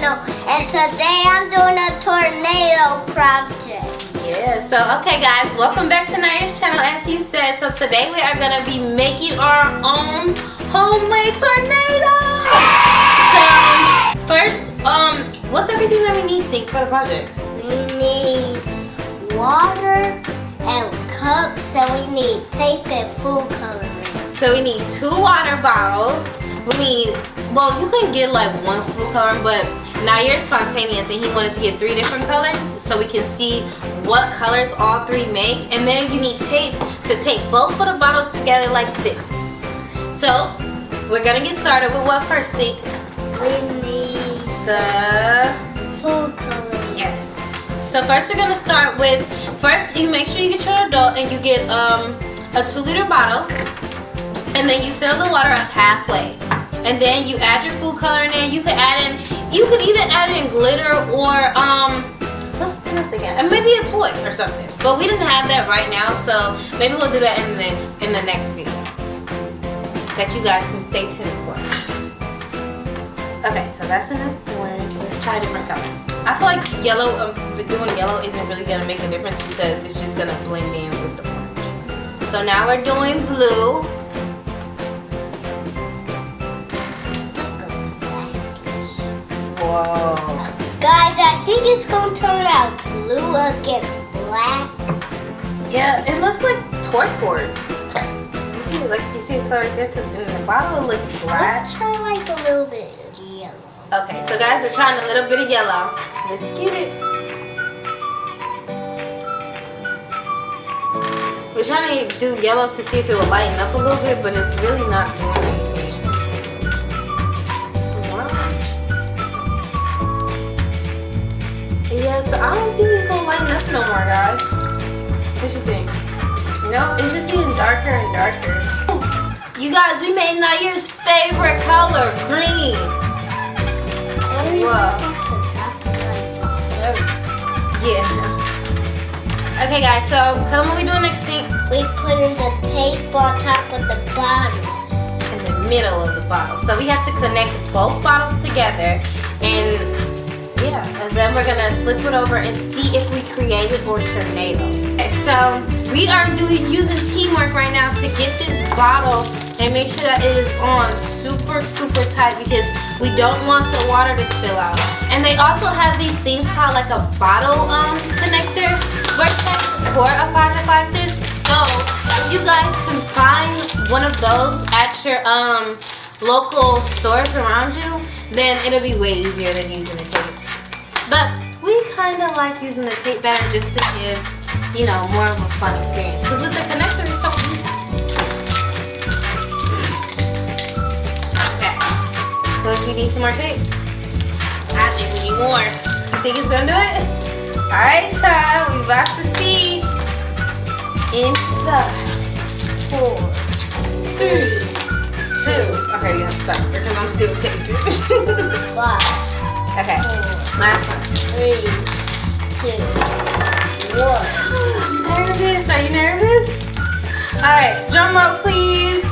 channel, and today I'm doing a tornado project. Yeah, so okay guys, welcome back to Naya's channel as he said. So today we are going to be making our own homemade tornado. So first, what's everything that we need, Stink, for the project? We need water and cups, and we need tape and food coloring. So we need 2 water bottles. We need, well, you can get like 1 food coloring, but Naya's spontaneous and he wanted to get 3 different colors so we can see what colors all 3 make. And then you need tape to tape both of the bottles together like this. So we're gonna get started with what first, Stink? We need The food coloring. yes. So first we're gonna start with, first you make sure you get your adult and you get a 2-liter bottle, and then you fill the water up halfway, and then you add your food coloring in. You could add in, you could even add in glitter or what's the thing? And maybe a toy or something. But we didn't have that right now, so maybe we'll do that in the next video that you guys can stay tuned for. Okay, so that's enough orange. Let's try a different color. I feel like yellow, doing yellow isn't really gonna make a difference because it's just gonna blend in with the orange. So now we're doing blue. Whoa. Guys, I think it's gonna turn out blue against black. Yeah, it looks like turquoise. You see, like you see the color right there, because in the bottle it looks black. Let's try like a little bit of yellow. Okay, so guys, we're trying a little bit of yellow. Let's get it. We're trying to do yellow to see if it will lighten up a little bit, but it's really not doing anything. Yeah, so I don't think it's gonna lighten up no more, guys. What you think? No, it's just getting darker and darker. You guys, we made Naya's favorite color, green. Whoa. Yeah. Okay, guys, so tell them what we doing next thing. We putting the tape on top of the bottles. In the middle of the bottle. So we have to connect both bottles together, and yeah, and then we're gonna flip it over and see if we created our tornado. Okay, so we are using teamwork right now to get this bottle and make sure that it is on super tight because we don't want the water to spill out. And they also have these things called like a bottle connector vortex for a project like this. So if you guys can find one of those at your local stores around you, then it'll be way easier than using the tape. But we kind of like using the tape better just to give, you know, more of a fun experience. Because with the connector, it's so easy. Okay. So if you need some more tape, I think we need more. You think it's gonna do it? Alright, child. We about to see. In 5, 4, 3, 2. Okay, you have to stop because I'm still taping. 5. Okay. 4, Last one. 3, 2, 1. Nervous? Are you nervous? Alright, drum roll please.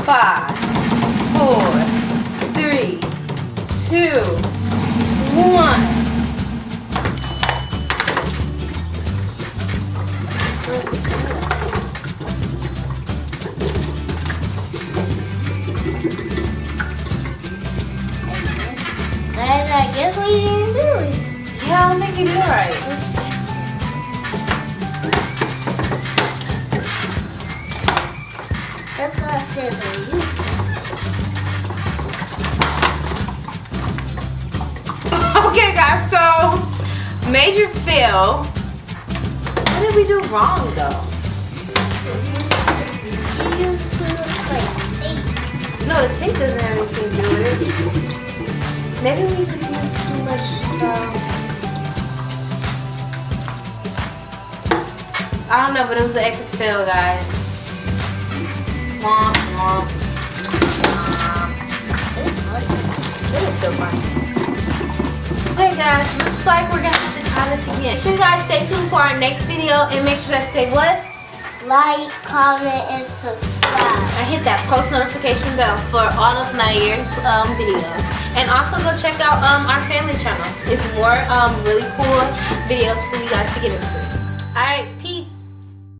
5, 4, 3, 2, 1. Where's the tomato? Guys, I guess we didn't do it. Yeah, I don't think you did it right. That's what I said they used. Okay guys, so major fail. What did we do wrong though? You used too much like tape. No, the tape doesn't have anything to do with it. Maybe we just used too much I don't know, but it was an epic fail, guys. Womp, womp, womp. It was still fun. Okay guys, looks like we're gonna have to try this again. Make sure you guys stay tuned for our next video and make sure that say what? Like, comment, and subscribe. And hit that post notification bell for all of Naya's videos. And also go check out our family channel. It's more really cool videos for you guys to get into. Alright.